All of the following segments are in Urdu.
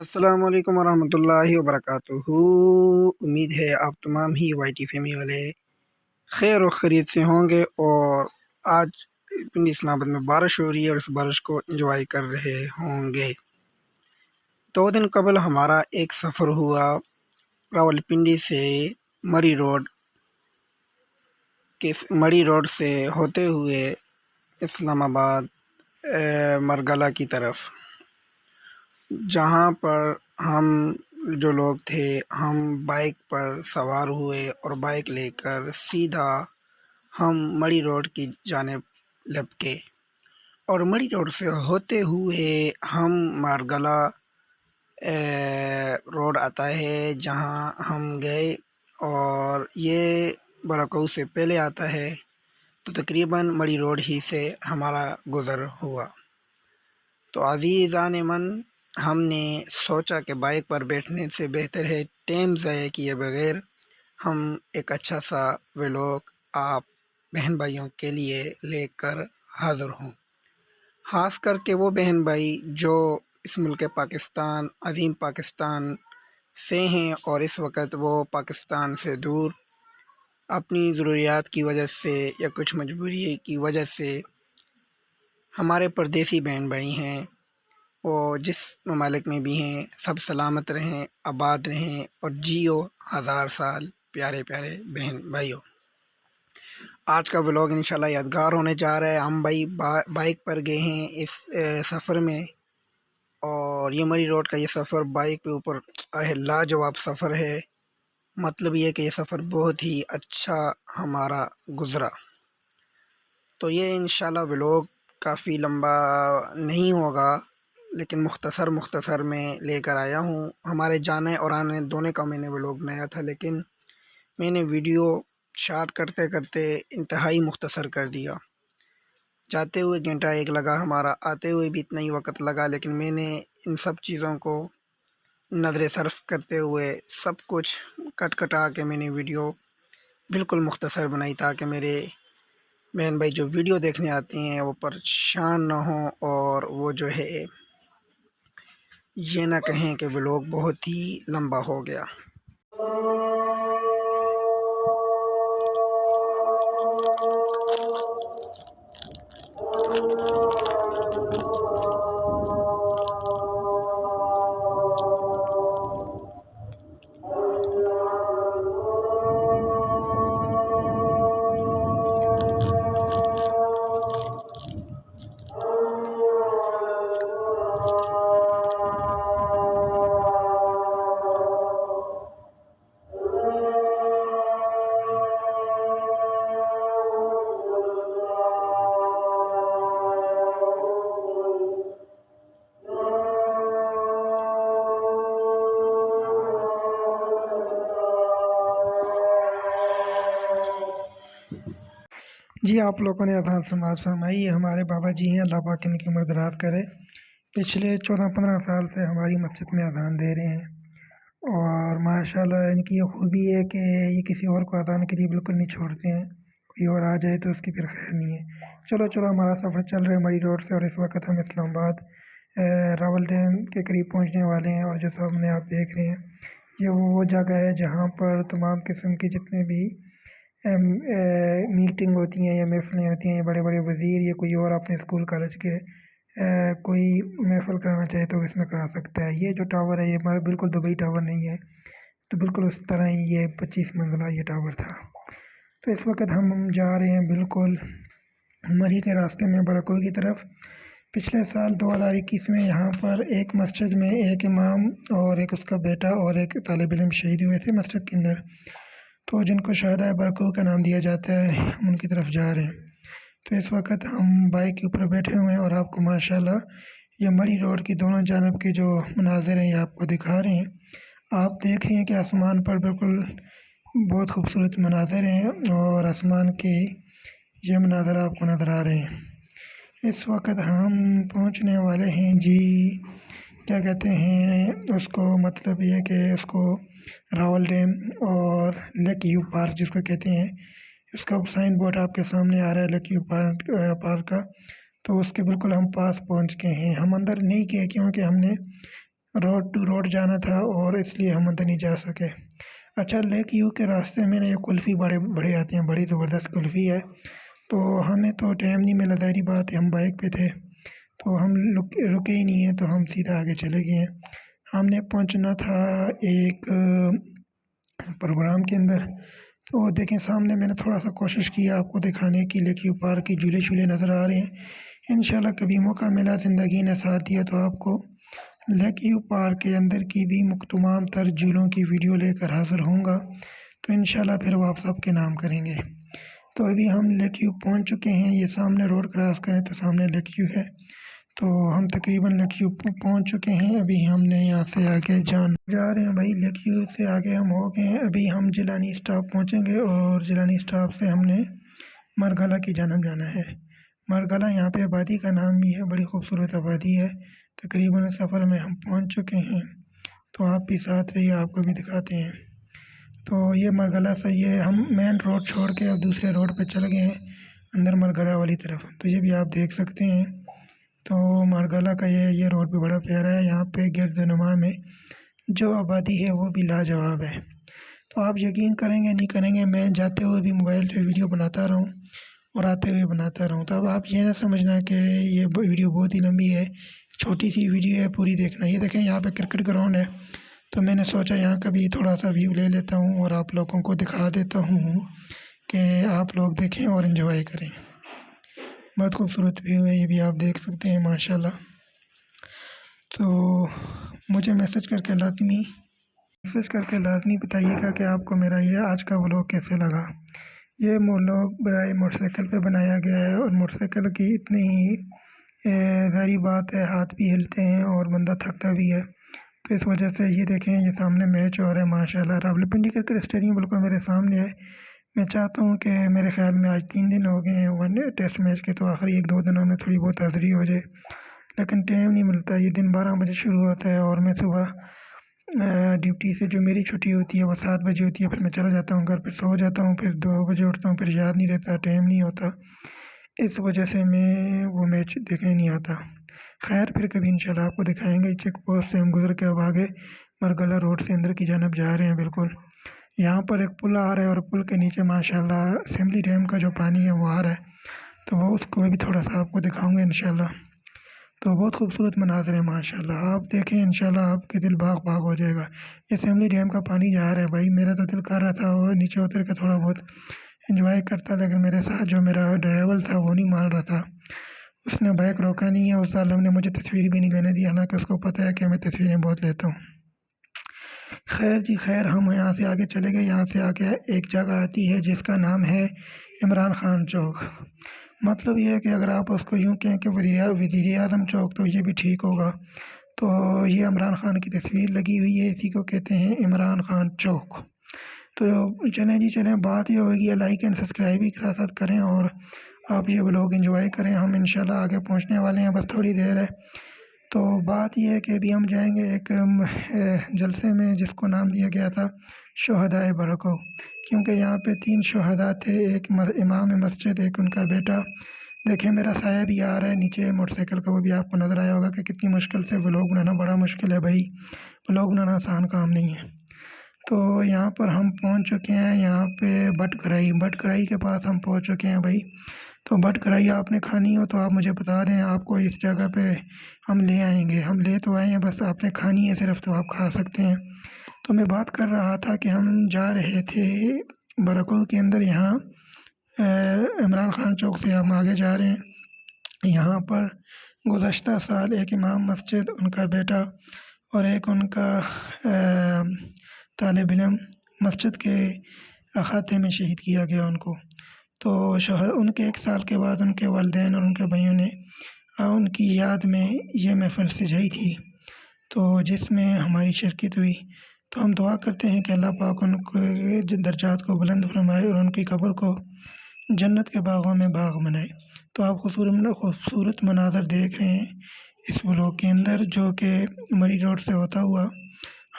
السلام علیکم ورحمۃ اللہ وبرکاتہ۔ امید ہے آپ تمام ہی وائی ٹی فیملی والے خیر و خرید سے ہوں گے، اور آج پنڈی اسلام آباد میں بارش ہو رہی ہے اور اس بارش کو انجوائے کر رہے ہوں گے۔ 2 دن قبل ہمارا ایک سفر ہوا راول پنڈی سے مری روڈ سے ہوتے ہوئے اسلام آباد مرگلہ کی طرف، جہاں پر ہم جو لوگ تھے ہم بائک پر سوار ہوئے اور بائک لے کر سیدھا ہم مڑی روڈ کی جانب لپکے، اور مڑی روڈ سے ہوتے ہوئے ہم مارگلہ روڈ آتا ہے جہاں ہم گئے، اور یہ برکو سے پہلے آتا ہے، تو تقریباً مڑی روڈ ہی سے ہمارا گزر ہوا۔ تو عزیزان من، ہم نے سوچا کہ بائک پر بیٹھنے سے بہتر ہے ٹائم ضائع کیے بغیر ہم ایک اچھا سا ولاگ آپ بہن بھائیوں کے لیے لے کر حاضر ہوں، خاص کر کے وہ بہن بھائی جو اس ملک پاکستان، عظیم پاکستان سے ہیں، اور اس وقت وہ پاکستان سے دور اپنی ضروریات کی وجہ سے یا کچھ مجبوری کی وجہ سے ہمارے پردیسی بہن بھائی ہیں، وہ جس ممالک میں بھی ہیں سب سلامت رہیں، آباد رہیں، اور جیو 1000 سال پیارے پیارے بہن بھائیوں۔ آج کا ولاگ انشاءاللہ یادگار ہونے جا رہا ہے۔ ہم بائک پر گئے ہیں اس سفر میں، اور یہ مری روڈ کا یہ سفر بائک پہ اوپر لاجواب سفر ہے۔ مطلب یہ کہ یہ سفر بہت ہی اچھا ہمارا گزرا۔ تو یہ انشاءاللہ ولاگ کافی لمبا نہیں ہوگا، لیکن مختصر میں لے کر آیا ہوں۔ ہمارے جانے اور آنے دونوں کا میں نے ولاگ بنایا تھا، لیکن میں نے ویڈیو شارٹ کرتے کرتے انتہائی مختصر کر دیا۔ جاتے ہوئے گھنٹہ 1 لگا ہمارا، آتے ہوئے بھی اتنا ہی وقت لگا، لیکن میں نے ان سب چیزوں کو نظر ثرف کرتے ہوئے سب کچھ کٹا کے میں نے ویڈیو بالکل مختصر بنائی، تاکہ میرے بہن بھائی جو ویڈیو دیکھنے آتے ہیں وہ پریشان نہ ہوں، اور وہ جو ہے یہ نہ کہیں کہ ولاگ بہت ہی لمبا ہو گیا۔ جی، آپ لوگوں نے اذان سماعت فرمائی۔ یہ ہمارے بابا جی ہیں، اللہ پاک ان کی عمر دراز کرے۔ پچھلے 14-15 سال سے ہماری مسجد میں اذان دے رہے ہیں، اور ماشاءاللہ ان کی یہ خوبی ہے کہ یہ کسی اور کو اذان کے لیے بالکل نہیں چھوڑتے ہیں، کوئی اور آ جائے تو اس کی پھر خیر نہیں ہے۔ چلو ہمارا سفر چل رہا ہے مری روڈ سے، اور اس وقت ہم اسلام آباد راول ڈیم کے قریب پہنچنے والے ہیں، اور جو سامنے آپ دیکھ رہے ہیں یہ وہ جگہ ہے جہاں پر تمام قسم کے جتنے بھی میٹنگ ہوتی ہیں یا محفلیں ہوتی ہیں، بڑے بڑے وزیر یا کوئی اور اپنے اسکول کالج کے کوئی محفل کرانا چاہے تو اس میں کرا سکتا ہے۔ یہ جو ٹاور ہے یہ ہمارا بالکل دبئی ٹاور نہیں ہے، تو بالکل اس طرح ہی یہ 25 منزلہ یہ ٹاور تھا۔ تو اس وقت ہم جا رہے ہیں بالکل مری کے راستے میں برکوئی کی طرف۔ پچھلے سال 2021 میں یہاں پر ایک مسجد میں ایک امام اور ایک اس کا بیٹا اور ایک طالب علم شہید ہوئے تھے مسجد کے اندر، تو جن کو شہدائے برکوئی کا نام دیا جاتا ہے، ہم ان کی طرف جا رہے ہیں۔ تو اس وقت ہم بائک کے اوپر بیٹھے ہوئے ہیں، اور آپ کو ماشاءاللہ یہ مری روڈ کی دونوں جانب کے جو مناظر ہیں یہ آپ کو دکھا رہے ہیں۔ آپ دیکھ رہے ہیں کہ آسمان پر بالکل بہت خوبصورت مناظر ہیں، اور آسمان کے یہ مناظر آپ کو نظر آ رہے ہیں۔ اس وقت ہم پہنچنے والے ہیں جی کیا کہتے ہیں اس کو، مطلب یہ کہ اس کو راول ڈیم اور لیک یو پارک جس کو کہتے ہیں، اس کا سائن بورڈ آپ کے سامنے آ رہا ہے لیک یو پارک کا، تو اس کے بالکل ہم پاس پہنچ گئے ہیں۔ ہم اندر نہیں گئے کیونکہ ہم نے روڈ ٹو روڈ جانا تھا اور اس لیے ہم اندر نہیں جا سکے۔ اچھا، لیک یو کے راستے میں یہ کلفی بڑے آتے ہیں، بڑی زبردست کلفی ہے، تو ہمیں تو ٹائم نہیں ملا، ظاہری بات ہے ہم بائک پہ تھے تو ہم رکے ہی نہیں ہیں، تو ہم سیدھا آگے چلے گئے ہیں۔ ہم نے پہنچنا تھا ایک پروگرام کے اندر، تو دیکھیں سامنے میں نے تھوڑا سا کوشش کیا آپ کو دکھانے کی، لیک یو پارک کی جھولے شولے نظر آ رہے ہیں۔ انشاءاللہ کبھی موقع ملا، زندگی نے ساتھ دیا تو آپ کو لیک یو پارک کے اندر کی بھی تمام تر جھولوں کی ویڈیو لے کر حاضر ہوں گا، تو انشاءاللہ پھر وہ آپ سب کے نام کریں گے۔ تو ابھی ہم لیک یو پہنچ چکے ہیں، یہ سامنے روڈ کراس کریں تو سامنے لیک یو ہے، تو ہم تقریباً لیک یو پہنچ چکے ہیں۔ ابھی ہم نے یہاں سے آگے جا رہے ہیں بھائی، لیک یو سے آگے ہم ہو گئے ہیں۔ ابھی ہم جیلانی اسٹاپ پہنچیں گے اور جیلانی اسٹاپ سے ہم نے مرگلہ کی جانب جانا ہے۔ مرگلہ یہاں پہ آبادی کا نام بھی ہے، بڑی خوبصورت آبادی ہے۔ تقریباً سفر میں ہم پہنچ چکے ہیں، تو آپ بھی ساتھ رہیے، آپ کو بھی دکھاتے ہیں۔ تو یہ مرگلہ سے یہ ہم مین روڈ چھوڑ کے اب دوسرے روڈ پہ چل گئے ہیں اندر مرگلہ والی طرف، تو یہ بھی آپ دیکھ سکتے ہیں۔ تو مرگلہ کا یہ روڈ بھی بڑا پیارا ہے، یہاں پہ گرد نما میں جو آبادی ہے وہ بھی لاجواب ہے۔ تو آپ یقین کریں گے نہیں کریں گے، میں جاتے ہوئے بھی موبائل سے ویڈیو بناتا رہوں اور آتے ہوئے بناتا رہوں، تو اب آپ یہ نہ سمجھنا کہ یہ ویڈیو بہت ہی لمبی ہے، چھوٹی سی ویڈیو ہے، پوری دیکھنا۔ یہ دیکھیں یہاں پہ کرکٹ گراؤنڈ ہے، تو میں نے سوچا یہاں کا بھی تھوڑا سا ویو لے لیتا ہوں اور آپ لوگوں کو دکھا دیتا ہوں کہ آپ لوگ دیکھیں اور انجوائے کریں۔ بہت خوبصورت ویو ہے، یہ بھی آپ دیکھ سکتے ہیں ماشاءاللہ۔ تو مجھے میسج کر کے لازمی بتائیے گا کہ آپ کو میرا یہ آج کا ولاگ کیسے لگا۔ یہ ولاگ برائے موٹر سائیکل پہ بنایا گیا ہے، اور موٹر سائیکل کی اتنی ہی ظاہری بات ہے، ہاتھ بھی ہلتے ہیں اور بندہ تھکتا بھی ہے، تو اس وجہ سے یہ دیکھیں یہ سامنے میچ ہو رہا ہے ماشاءاللہ۔ راولپنڈی کرکٹ اسٹیڈیم بالکل میرے سامنے ہے۔ میں چاہتا ہوں کہ میرے خیال میں آج 3 دن ہو گئے ہیں ون ڈے ٹیسٹ میچ کے، تو آخری 1-2 دنوں میں تھوڑی بہت حاضری ہو جائے، لیکن ٹائم نہیں ملتا۔ یہ دن 12 بجے شروع ہوتا ہے اور میں صبح ڈیوٹی سے جو میری چھٹی ہوتی ہے وہ 7 بجے ہوتی ہے، پھر میں چلا جاتا ہوں گھر، پھر سو جاتا ہوں، پھر 2 بجے اٹھتا ہوں، پھر یاد نہیں رہتا، ٹائم نہیں ہوتا، اس وجہ سے میں وہ میچ دیکھنے نہیں آتا۔ خیر پھر کبھی انشاءاللہ آپ کو دکھائیں گے۔ چیک پوسٹ سے ہم گزر کے اب آگے مرگلہ روڈ سے اندر کی جانب جا رہے ہیں۔ بالکل یہاں پر ایک پل آ رہا ہے اور پل کے نیچے ماشاءاللہ اسمبلی ڈیم کا جو پانی ہے وہ آ رہا ہے، تو وہ اس کو بھی تھوڑا سا آپ کو دکھاؤں گا انشاءاللہ۔ تو بہت خوبصورت مناظر ہے ماشاءاللہ، آپ دیکھیں انشاءاللہ آپ کے دل باغ باغ ہو جائے گا۔ یہ اسمبلی ڈیم کا پانی جا رہا ہے بھائی، میرا تو دل کر رہا تھا وہ نیچے اتر کے تھوڑا بہت انجوائے کرتا، لیکن میرے ساتھ جو میرا ڈرائیور تھا وہ نہیں مان رہا تھا، اس نے بائک روکا نہیں ہے، اس ظالم نے مجھے تصویر بھی نہیں لینے دی، حالانکہ اس کو پتہ ہے کہ میں تصویریں بہت لیتا ہوں۔ خیر جی خیر، ہم یہاں سے آگے چلے گئے۔ یہاں سے آگے ایک جگہ آتی ہے جس کا نام ہے عمران خان چوک۔ مطلب یہ ہے کہ اگر آپ اس کو یوں کہیں کہ وزیر اعظم چوک تو یہ بھی ٹھیک ہوگا۔ تو یہ عمران خان کی تصویر لگی ہوئی ہے، اسی کو کہتے ہیں عمران خان چوک۔ تو چلیں جی چلیں، بات یہ ہوگی لائک اینڈ سبسکرائب بھی ساتھ ساتھ کریں اور آپ یہ ولاگ انجوائے کریں۔ ہم انشاءاللہ آگے پہنچنے والے ہیں، بس تھوڑی دیر ہے۔ تو بات یہ ہے کہ ابھی ہم جائیں گے ایک جلسے میں جس کو نام دیا گیا تھا شہدائے برکو، کیونکہ یہاں پہ 3 شہداء تھے، ایک امام مسجد، ایک ان کا بیٹا۔ دیکھیں میرا سایہ بھی آ رہا ہے نیچے موٹر سائیکل کا، وہ بھی آپ کو نظر آیا ہوگا کہ کتنی مشکل سے ولاگ بنانا، بڑا مشکل ہے بھائی، ولاگ بنانا آسان کام نہیں ہے۔ تو یہاں پر ہم پہنچ چکے ہیں، یہاں پہ بٹ کرائی کے پاس ہم پہنچ چکے ہیں بھائی۔ تو بٹ کرائی آپ نے کھانی ہو تو آپ مجھے بتا دیں، آپ کو اس جگہ پہ ہم لے آئیں گے، ہم لے تو آئے ہیں، بس آپ نے کھانی ہے صرف، تو آپ کھا سکتے ہیں۔ تو میں بات کر رہا تھا کہ ہم جا رہے تھے برکو کے اندر، یہاں عمران خان چوک سے ہم آگے جا رہے ہیں۔ یہاں پر گزشتہ سال ایک امام مسجد، ان کا بیٹا اور ایک ان کا طالب علم مسجد کے احاطے میں شہید کیا گیا ان کو۔ تو ان کے 1 سال کے بعد ان کے والدین اور ان کے بھائیوں نے ان کی یاد میں یہ محفل سجائی تھی، تو جس میں ہماری شرکت ہوئی۔ تو ہم دعا کرتے ہیں کہ اللہ پاک ان کے درجات کو بلند فرمائے اور ان کی قبر کو جنت کے باغوں میں باغ بنائے۔ تو آپ خوبصورت مناظر دیکھ رہے ہیں اس ولاگ کے اندر، جو کہ مری روڈ سے ہوتا ہوا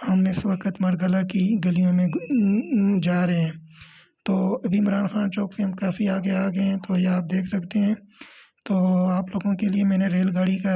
ہم اس وقت مرگلہ کی گلیوں میں جا رہے ہیں۔ تو ابھی عمران خان چوک سے ہم کافی آگے آ گئے ہیں، تو یہ آپ دیکھ سکتے ہیں۔ تو آپ لوگوں کے لیے میں نے ریل گاڑی کا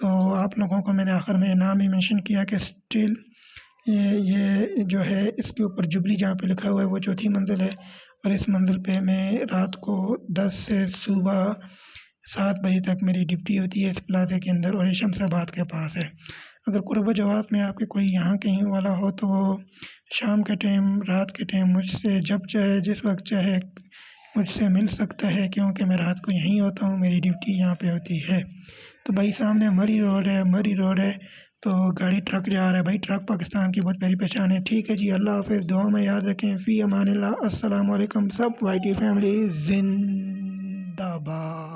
تو آپ لوگوں کو میں نے آخر میں نام بھی مینشن کیا کہ اسٹل یہ جو ہے اس کے اوپر جبلی جہاں پہ لکھا ہوا ہے وہ چوتھی منزل ہے، اور اس منزل پہ میں رات کو 10 سے صبح 7 بجے تک میری ڈیوٹی ہوتی ہے اس پلازے کے اندر، اور یہ شمس آباد کے پاس ہے۔ اگر قرب و جوات میں آپ کے کوئی یہاں کہیں والا ہو تو وہ شام کے ٹائم، رات کے ٹائم مجھ سے جب چاہے جس وقت چاہے مجھ سے مل سکتا ہے، کیونکہ میں رات کو یہیں ہوتا ہوں، میری ڈیوٹی یہاں پہ ہوتی ہے۔ تو بھائی سامنے مری روڈ ہے، تو گاڑی ٹرک جا رہا ہے بھائی، ٹرک پاکستان کی بہت پیاری پہچان ہے۔ ٹھیک ہے جی، اللہ حافظ، دعا میں یاد رکھیں، فی امان اللہ، السلام علیکم، سب وائی ٹی فیملی زندہ باد۔